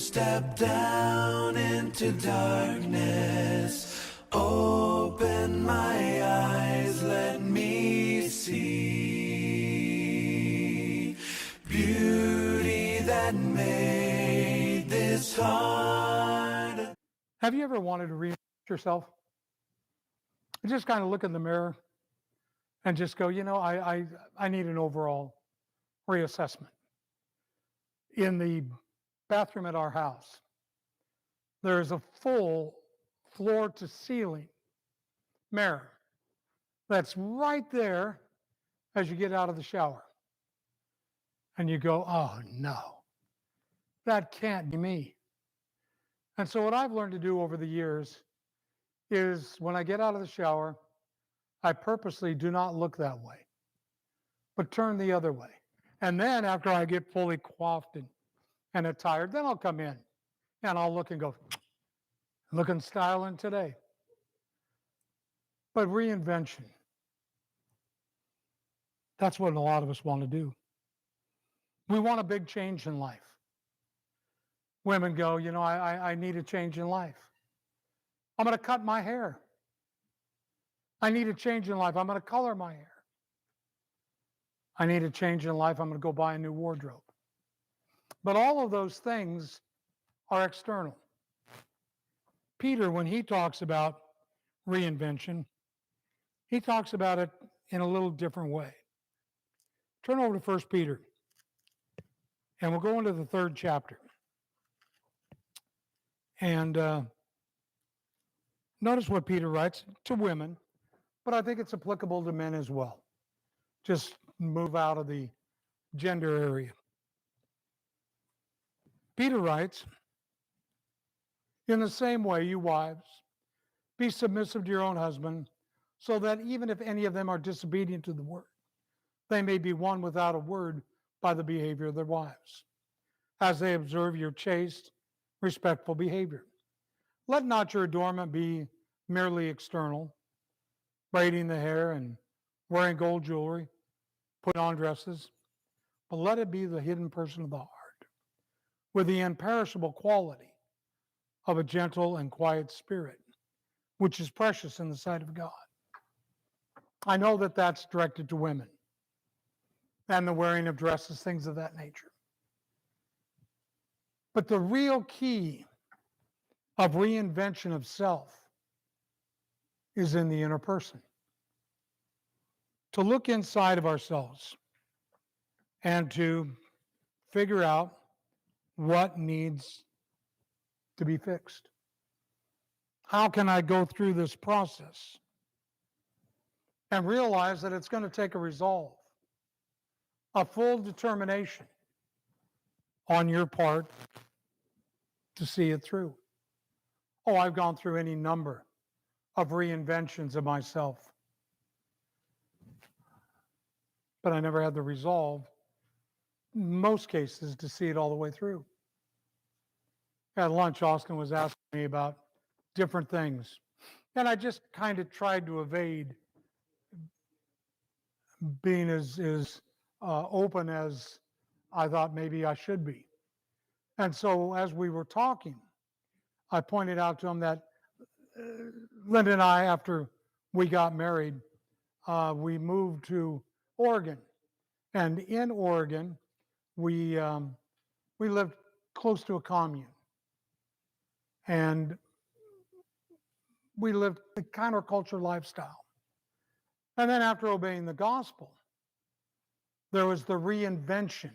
step down into darkness. Open my eyes, let me see beauty that made this heart. Have you ever wanted to reinvent yourself? Just kind of look in the mirror and just go, I need an overall reassessment. In the bathroom at our house, there's a full floor to ceiling mirror that's right there as you get out of the shower. And you go, oh no, that can't be me. And so what I've learned to do over the years is when I get out of the shower, I purposely do not look that way, but turn the other way. And then after I get fully coiffed and attired, then I'll come in and I'll look and go, looking styling today. But reinvention, that's what a lot of us want to do. We want a big change in life. Women go, I need a change in life. I'm going to cut my hair. I need a change in life. I'm going to color my hair. I need a change in life. I'm going to go buy a new wardrobe. But all of those things are external. Peter, when he talks about reinvention, he talks about it in a little different way. Turn over to 1 Peter, and we'll go into the 3rd chapter. And notice what Peter writes to women, but I think it's applicable to men as well. Just move out of the gender area. Peter writes, in the same way, you wives, be submissive to your own husband, so that even if any of them are disobedient to the word, they may be won without a word by the behavior of their wives, as they observe your chaste, respectful behavior. Let not your adornment be merely external, braiding the hair and wearing gold jewelry, putting on dresses, but let it be the hidden person of the heart, with the imperishable quality of a gentle and quiet spirit, which is precious in the sight of God. I know that that's directed to women and the wearing of dresses, things of that nature. But the real key of reinvention of self is in the inner person. To look inside of ourselves and to figure out what needs to be fixed. How can I go through this process and realize that it's going to take a resolve, a full determination on your part to see it through? Oh, I've gone through any number of reinventions of myself, but I never had the resolve, in most cases, to see it all the way through. At lunch, Austin was asking me about different things, and I just kind of tried to evade being as open as I thought maybe I should be. And so as we were talking, I pointed out to him that Linda and I, after we got married, we moved to Oregon. And in Oregon, we lived close to a commune. And we lived a counterculture lifestyle. And then after obeying the gospel, there was the reinvention.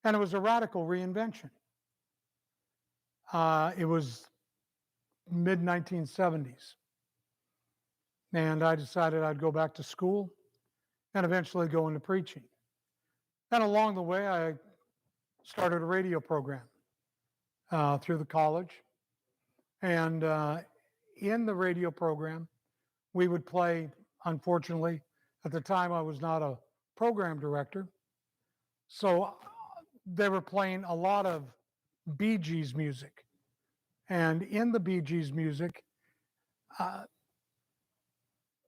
And it was a radical reinvention. It was mid-1970s. And I decided I'd go back to school and eventually go into preaching. And along the way, I started a radio program through the college. And in the radio program, we would play, unfortunately, at the time I was not a program director. So they were playing a lot of Bee Gees music. And in the Bee Gees music,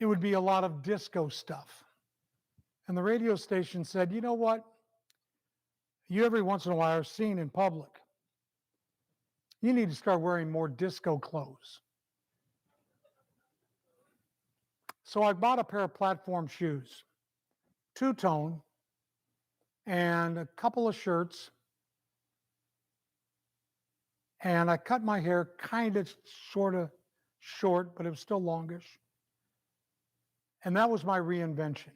it would be a lot of disco stuff. And the radio station said, you know what? You every once in a while are seen in public You need to start wearing more disco clothes. So I bought a pair of platform shoes, two-tone, and a couple of shirts. And I cut my hair kind of sort of short, but it was still longish. And that was my reinvention.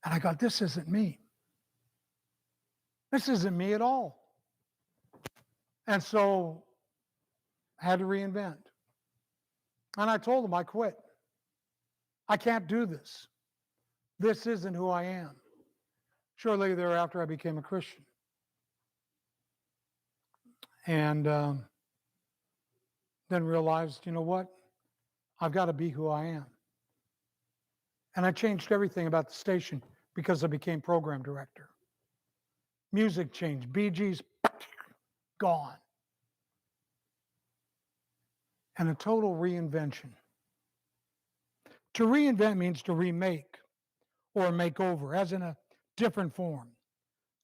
And I got, this isn't me. This isn't me at all. And so I had to reinvent. And I told them I quit. I can't do this. This isn't who I am. Shortly thereafter, I became a Christian. And then realized, you know what? I've got to be who I am. And I changed everything about the station because I became program director. Music changed. BG's gone. And a total reinvention. To reinvent means to remake or make over, as in a different form.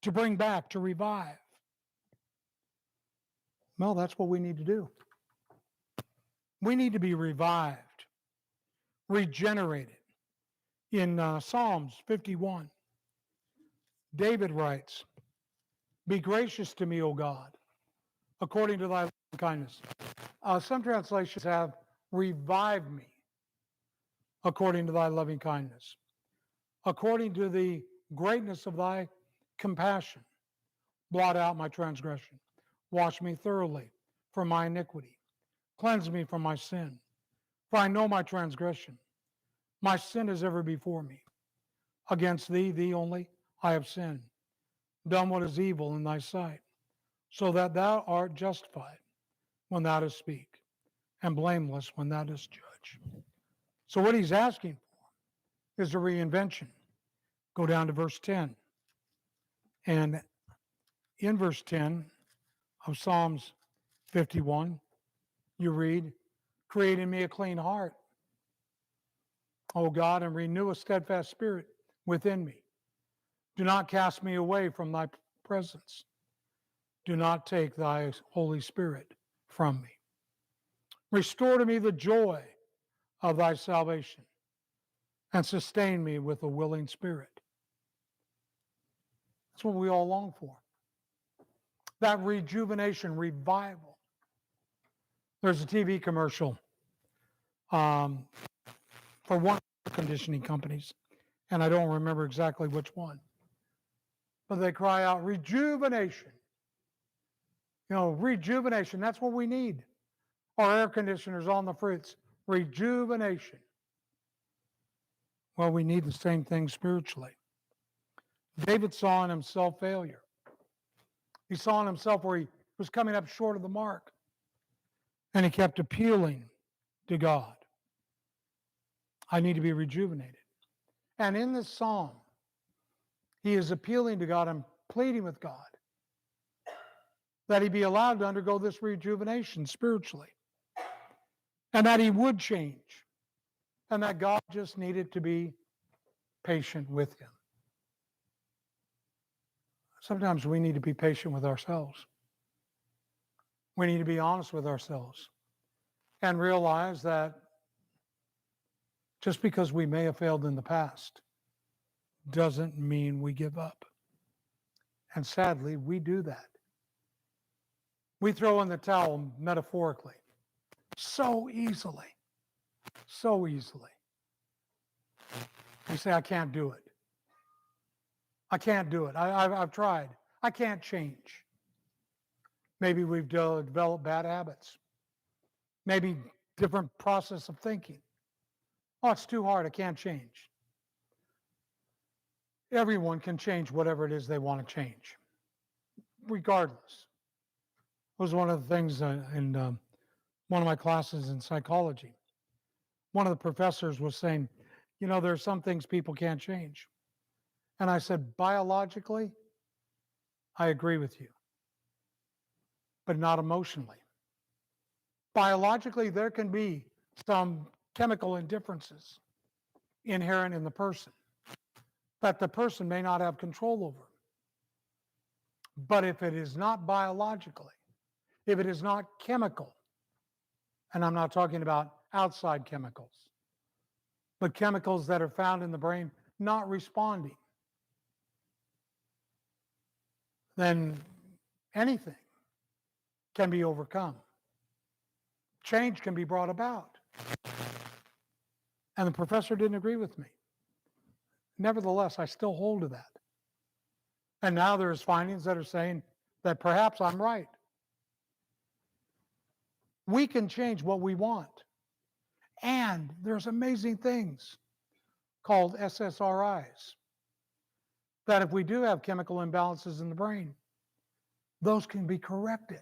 To bring back, to revive. Well, that's what we need to do. We need to be revived, regenerated. In Psalms 51, David writes, "Be gracious to me, O God, according to thy kindness." Some translations have, "Revive me, according to thy loving kindness, according to the greatness of thy compassion. Blot out my transgression. Wash me thoroughly from my iniquity. Cleanse me from my sin. For I know my transgression. My sin is ever before me. Against thee, thee only, I have sinned, done what is evil in thy sight, so that thou art justified when thou dost speak, and blameless when thou dost judge." So what he's asking for is a reinvention. Go down to verse 10. And in verse 10 of Psalms 51, you read, "Create in me a clean heart, O God, and renew a steadfast spirit within me. Do not cast me away from thy presence. Do not take thy Holy Spirit from me. Restore to me the joy of thy salvation, and sustain me with a willing spirit." That's what we all long for. That rejuvenation, revival. There's a TV commercial for one of the conditioning companies, and I don't remember exactly which one. But they cry out, "Rejuvenation." You know, rejuvenation, that's what we need. Our air conditioners on the fritz. Rejuvenation. Well, we need the same thing spiritually. David saw in himself failure. He saw in himself where he was coming up short of the mark. And he kept appealing to God. I need to be rejuvenated. And in this psalm, he is appealing to God and pleading with God that he be allowed to undergo this rejuvenation spiritually. And that he would change. And that God just needed to be patient with him. Sometimes we need to be patient with ourselves. We need to be honest with ourselves and realize that just because we may have failed in the past doesn't mean we give up. And sadly, we do that. We throw in the towel metaphorically so easily. So easily. We say, "I can't do it. I can't do it. I've tried. I can't change." Maybe we've developed bad habits. Maybe different process of thinking. "Oh, it's too hard. I can't change." Everyone can change whatever it is they want to change, regardless. It was one of the things in one of my classes in psychology. One of the professors was saying, "You know, there are some things people can't change." And I said, "Biologically, I agree with you, but not emotionally. Biologically, there can be some chemical indifferences inherent in the person that the person may not have control over. But if it is not biologically, if it is not chemical, and I'm not talking about outside chemicals, but chemicals that are found in the brain not responding, then anything can be overcome. Change can be brought about. And the professor didn't agree with me. Nevertheless, I still hold to that. And now there's findings that are saying that perhaps I'm right. We can change what we want. And there's amazing things called SSRIs that if we do have chemical imbalances in the brain, those can be corrected.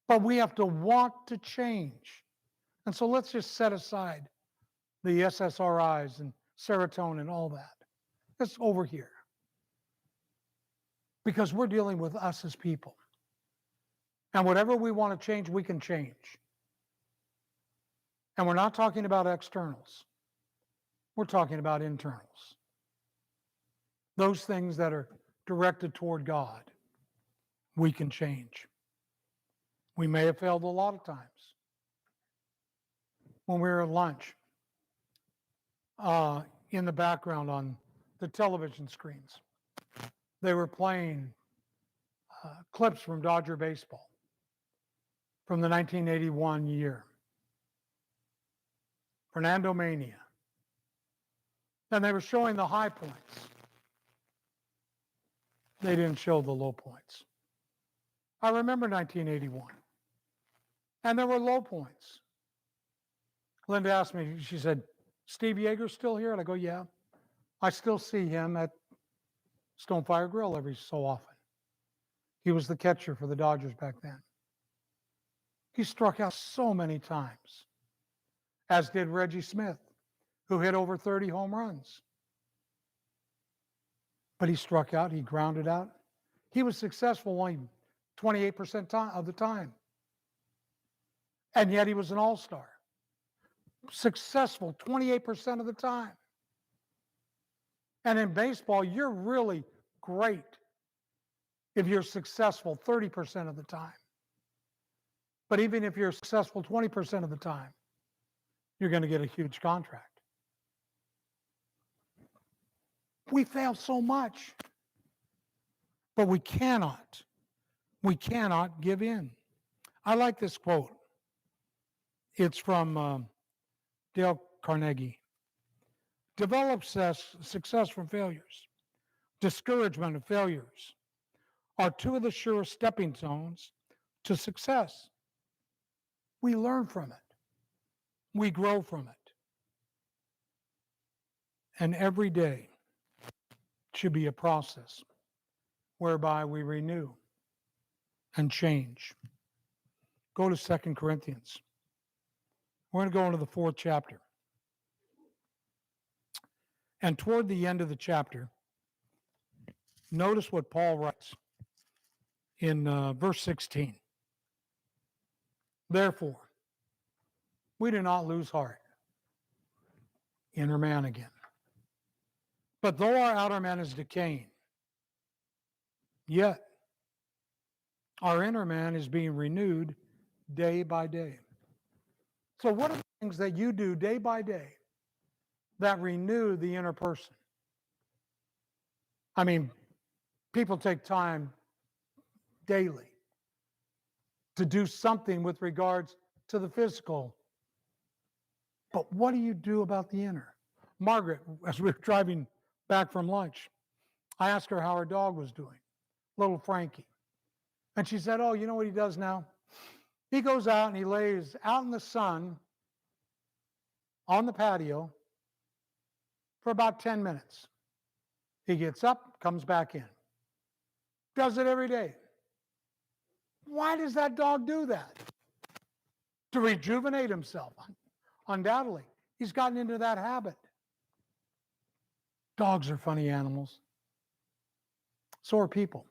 But we have to want to change. And so let's just set aside the SSRIs and serotonin and all that. That's over here. Because we're dealing with us as people. And whatever we want to change, we can change. And we're not talking about externals. We're talking about internals. Those things that are directed toward God, we can change. We may have failed a lot of times. When we were at lunch, in the background on the television screens, they were playing clips from Dodger baseball from the 1981 year. Fernando Mania. And they were showing the high points. They didn't show the low points. I remember 1981. And there were low points. Linda asked me, she said, Steve Yeager's still here? And I go, yeah. I still see him at Stonefire Grill every so often. He was the catcher for the Dodgers back then. He struck out so many times, as did Reggie Smith, who hit over 30 home runs. But he struck out, he grounded out. He was successful only 28% of the time. And yet he was an all-star. Successful 28% of the time. And in baseball, you're really great if you're successful 30% of the time. But even if you're successful 20% of the time, you're going to get a huge contract. We fail so much, but we cannot give in. I like this quote. It's from Dale Carnegie. Develop success from failures. Discouragement of failures are two of the surest stepping stones to success. We learn from it. We grow from it. And every day should be a process whereby we renew and change. Go to 2 Corinthians. We're going to go into the 4th chapter. And toward the end of the chapter, notice what Paul writes in verse 16. Therefore, we do not lose heart. Inner man again. But though our outer man is decaying, yet our inner man is being renewed day by day. So what are the things that you do day by day that renew the inner person? I mean, people take time daily to do something with regards to the physical. But what do you do about the inner? Margaret, as we were driving back from lunch, I asked her how her dog was doing, little Frankie. And she said, oh, you know what he does now? He goes out and he lays out in the sun on the patio for about 10 minutes. He gets up, comes back in. Does it every day. Why does that dog do that? To rejuvenate himself. Undoubtedly. He's gotten into that habit. Dogs are funny animals. So are people.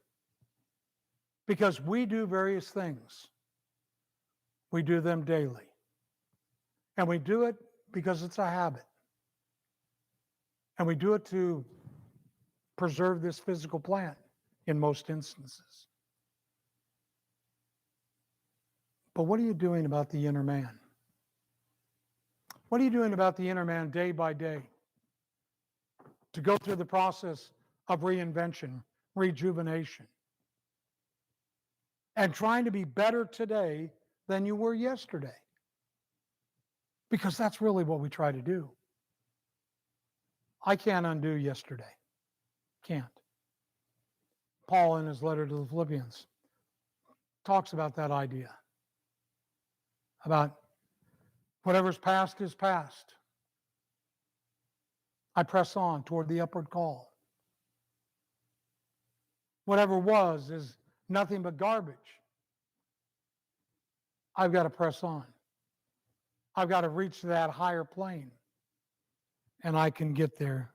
Because we do various things. We do them daily. And we do it because it's a habit. And we do it to preserve this physical plant in most instances. But what are you doing about the inner man? What are you doing about the inner man day by day to go through the process of reinvention, rejuvenation, and trying to be better today than you were yesterday? Because that's really what we try to do. I can't undo yesterday. Can't. Paul, in his letter to the Philippians, talks about that idea. About whatever's past is past. I press on toward the upward call. Whatever was is nothing but garbage. I've got to press on. I've got to reach that higher plane. And I can get there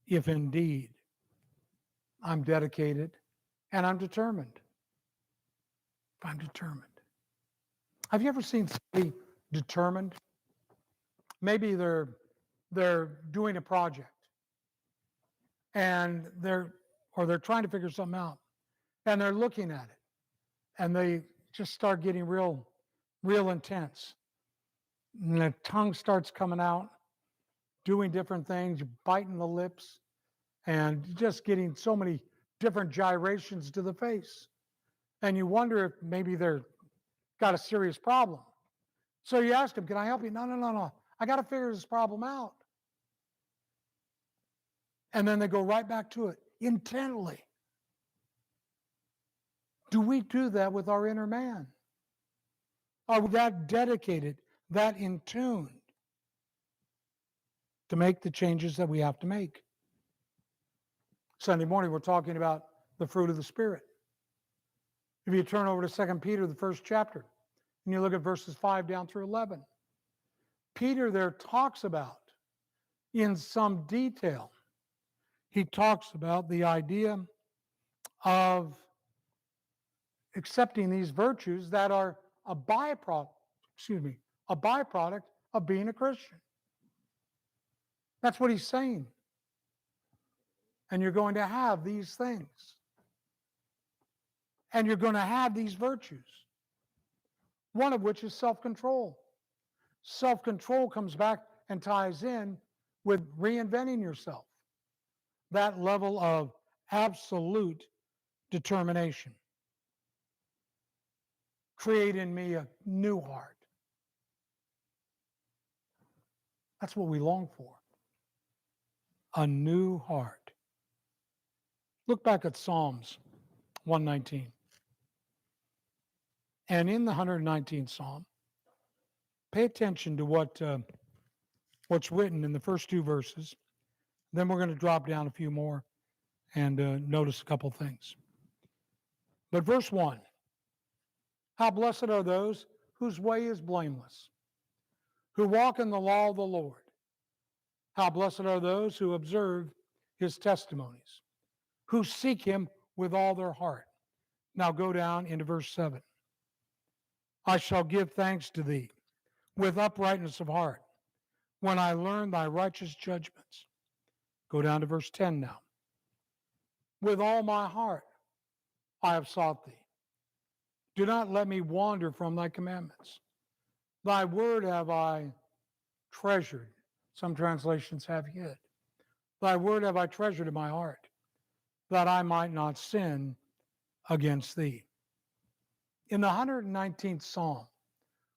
if indeed I'm dedicated and I'm determined. If I'm determined. Have you ever seen somebody determined? Maybe they're doing a project and they're trying to figure something out and they're looking at it and they just start getting real intense. And the tongue starts coming out, doing different things, biting the lips, and just getting so many different gyrations to the face. And you wonder if maybe they're got a serious problem. So you ask them, can I help you? No. I got to figure this problem out. And then they go right back to it intently. Do we do that with our inner man? Are we that dedicated, that in tune to make the changes that we have to make? Sunday morning, we're talking about the fruit of the Spirit. If you turn over to 2 Peter, the first chapter, and you look at verses 5 down through 11, Peter there talks about, in some detail, he talks about the idea of accepting these virtues that are a byproduct of being a Christian. That's what he's saying. And you're going to have these things. And you're going to have these virtues. One of which is self-control. Self-control comes back and ties in with reinventing yourself. That level of absolute determination. Create in me a new heart. That's what we long for. A new heart. Look back at Psalms 119. And in the 119th Psalm, pay attention to what's written in the first two verses. Then we're going to drop down a few more and notice a couple things. But verse 1, how blessed are those whose way is blameless, who walk in the law of the Lord. How blessed are those who observe his testimonies, who seek him with all their heart. Now go down into verse 7. I shall give thanks to thee with uprightness of heart when I learn thy righteous judgments. Go down to verse 10 now. With all my heart I have sought thee. Do not let me wander from thy commandments. Thy word have I treasured. Some translations have hid. Thy word have I treasured in my heart, that I might not sin against thee. In the 119th Psalm,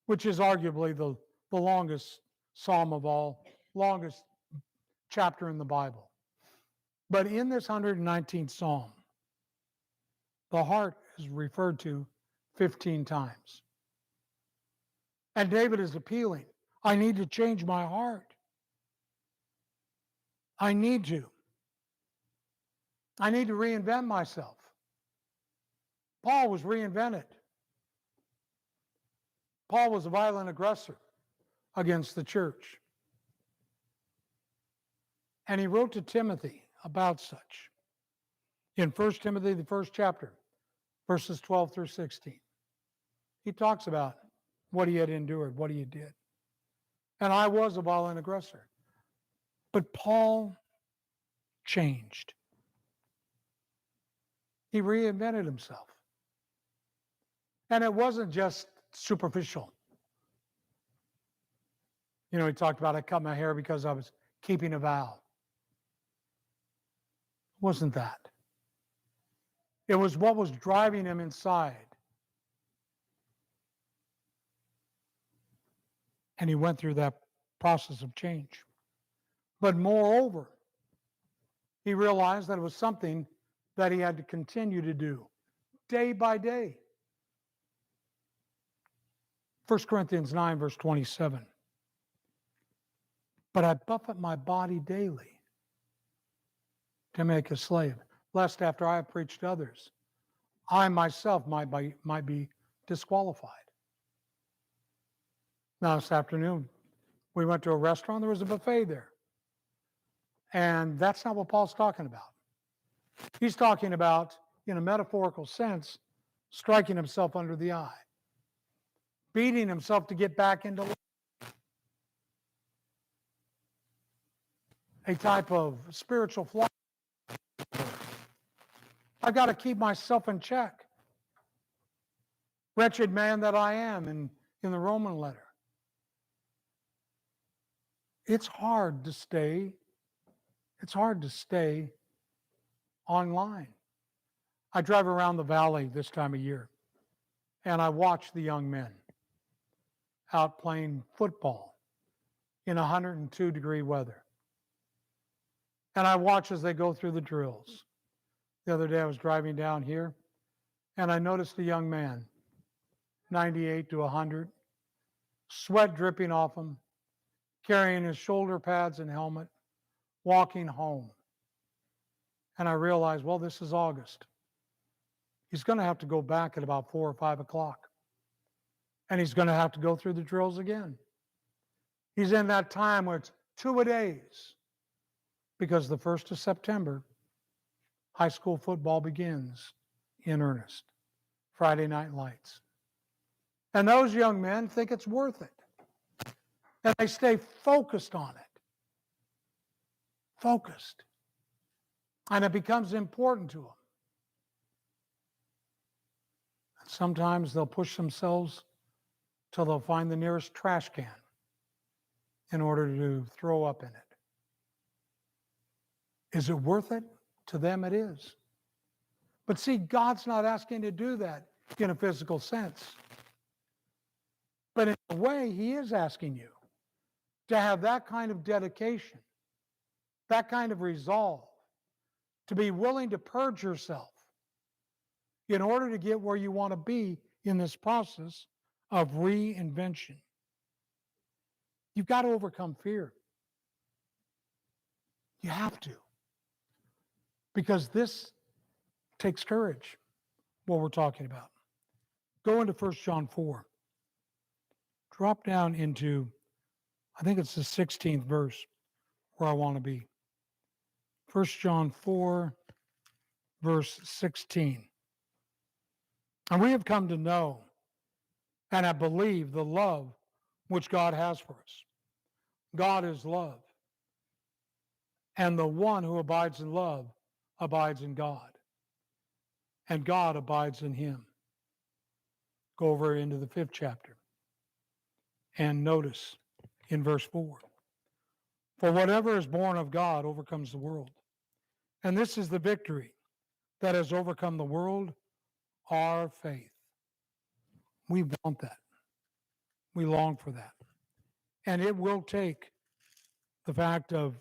which is arguably the longest psalm of all, longest chapter in the Bible. But in this 119th Psalm, the heart is referred to 15 times. And David is appealing, I need to change my heart. I need to reinvent myself. Paul was reinvented. Paul was a violent aggressor against the church. And he wrote to Timothy about such. In 1 Timothy, the first chapter, verses 12 through 16. He talks about what he had endured, what he did. And I was a violent aggressor. But Paul changed. He reinvented himself. And it wasn't just superficial. You know, he talked about I cut my hair because I was keeping a vow. It wasn't that. It was what was driving him inside. And he went through that process of change. But moreover, he realized that it was something that he had to continue to do day by day. 1 Corinthians 9, verse 27. But I buffet my body daily to make a slave, lest after I have preached to others, I myself might be disqualified. Now, this afternoon, we went to a restaurant. There was a buffet there. And that's not what Paul's talking about. He's talking about, in a metaphorical sense, striking himself under the eye, beating himself to get back into life. A type of spiritual flaw. I've got to keep myself in check. Wretched man that I am in the Roman letter. It's hard to stay online. I drive around the valley this time of year, and I watch the young men out playing football in 102-degree weather. And I watch as they go through the drills. The other day I was driving down here, and I noticed a young man, 98 to 100, sweat dripping off him, carrying his shoulder pads and helmet, walking home. And I realized, well, this is August. He's going to have to go back at about 4 or 5 o'clock. And he's going to have to go through the drills again. He's in that time where it's 2-a-days. Because the 1st of September, high school football begins in earnest. Friday night lights. And those young men think it's worth it. And they stay focused on it. Focused. And it becomes important to them. And sometimes they'll push themselves till they'll find the nearest trash can in order to throw up in it. Is it worth it? To them it is. But see, God's not asking you to do that in a physical sense. But in a way, He is asking you to have that kind of dedication, that kind of resolve, to be willing to purge yourself in order to get where you want to be in this process of reinvention. You've got to overcome fear. You have to. Because this takes courage, what we're talking about. Go into 1 John 4. Drop down into, I think it's the 16th verse where I want to be. 1 John 4, verse 16. And we have come to know and have believed the love which God has for us. God is love. And the one who abides in love abides in God. And God abides in him. Go over into the 5th chapter. And notice in verse 4. For whatever is born of God overcomes the world. And this is the victory that has overcome the world, our faith. We want that. We long for that. And it will take the fact of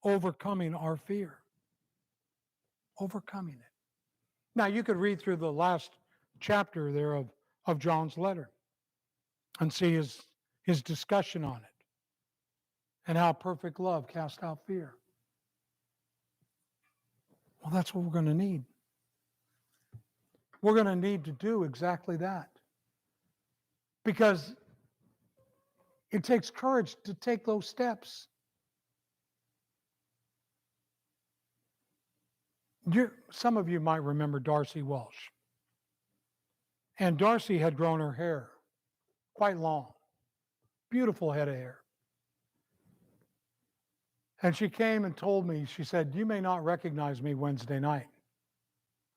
overcoming our fear. Overcoming it. Now, you could read through the last chapter there of John's letter and see his discussion on it and how perfect love casts out fear. Well, that's what we're going to need. We're going to need to do exactly that. Because it takes courage to take those steps. Some of you might remember Darcy Welsh. And Darcy had grown her hair quite long. Beautiful head of hair. And she came and told me, she said, you may not recognize me Wednesday night.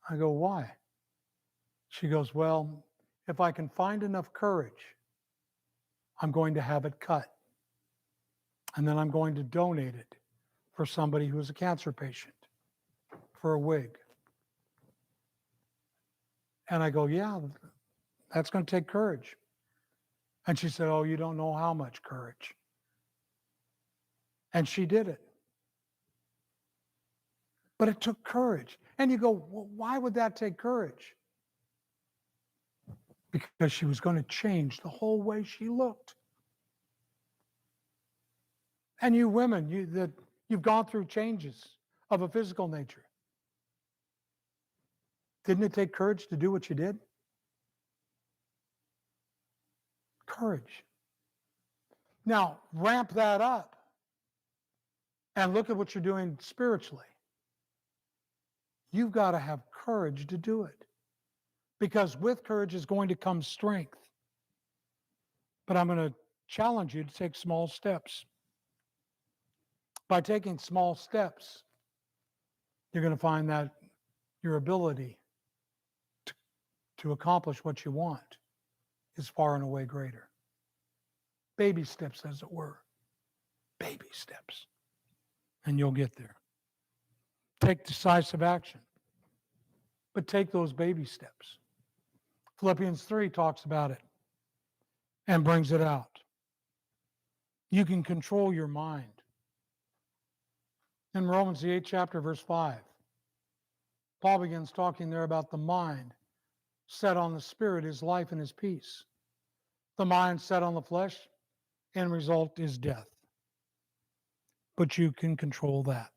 I go, why? She goes, well, if I can find enough courage, I'm going to have it cut. And then I'm going to donate it for somebody who's a cancer patient for a wig. And I go, yeah, that's going to take courage. And she said, oh, you don't know how much courage. And she did it. But it took courage. And you go, well, why would that take courage? Because she was going to change the whole way she looked. And you women, you've gone through changes of a physical nature. Didn't it take courage to do what you did? Courage. Now, ramp that up and look at what you're doing spiritually. You've got to have courage to do it. Because with courage is going to come strength. But I'm going to challenge you to take small steps. By taking small steps, you're going to find that your ability to accomplish what you want is far and away greater. Baby steps, as it were. Baby steps. And you'll get there. Take decisive action. But take those baby steps. Philippians 3 talks about it and brings it out. You can control your mind. In Romans, the 8th chapter, verse 5, Paul begins talking there about the mind set on the spirit is life and is peace. The mind set on the flesh, end result is death. But you can control that.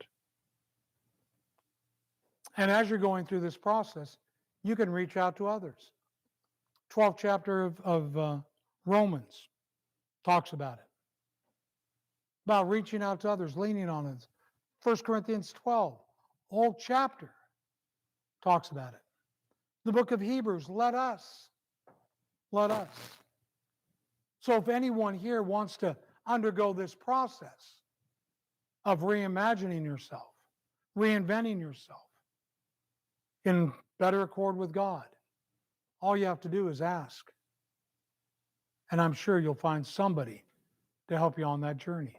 And as you're going through this process, you can reach out to others. 12th chapter of Romans talks about it. About reaching out to others, leaning on it. 1 Corinthians 12, whole chapter talks about it. The book of Hebrews, let us. So if anyone here wants to undergo this process of reimagining yourself, reinventing yourself in better accord with God, all you have to do is ask. And I'm sure you'll find somebody to help you on that journey.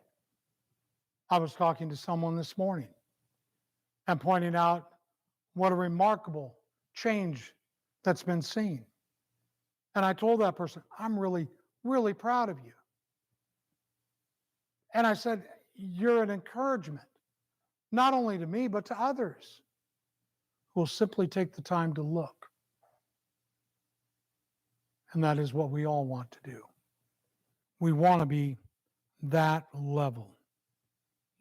I was talking to someone this morning and pointing out what a remarkable change that's been seen. And I told that person, I'm really, really proud of you. And I said, you're an encouragement, not only to me, but to others who will simply take the time to look. And that is what we all want to do. We want to be that level.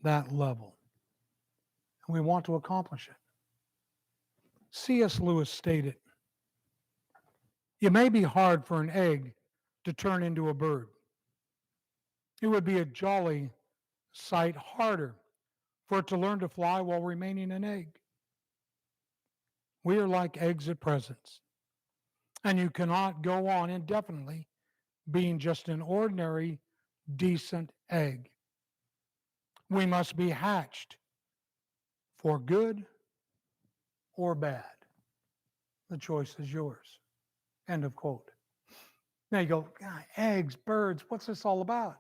And we want to accomplish it. C.S. Lewis stated, it may be hard for an egg to turn into a bird. It would be a jolly sight harder for it to learn to fly while remaining an egg. We are like eggs at present, and you cannot go on indefinitely being just an ordinary, decent egg. We must be hatched for good or bad. The choice is yours. End of quote. Now you go, God, eggs, birds, what's this all about?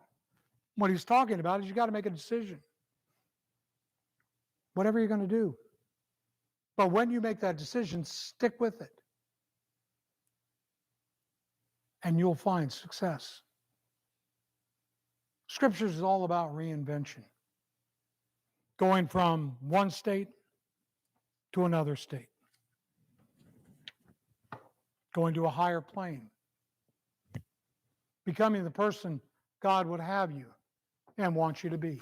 What he's talking about is you got to make a decision. Whatever you're going to do. But when you make that decision, stick with it. And you'll find success. Scriptures is all about reinvention. Going from one state to another state. Going to a higher plane. Becoming the person God would have you and wants you to be.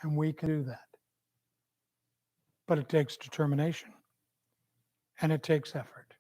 And we can do that. But it takes determination. And it takes effort.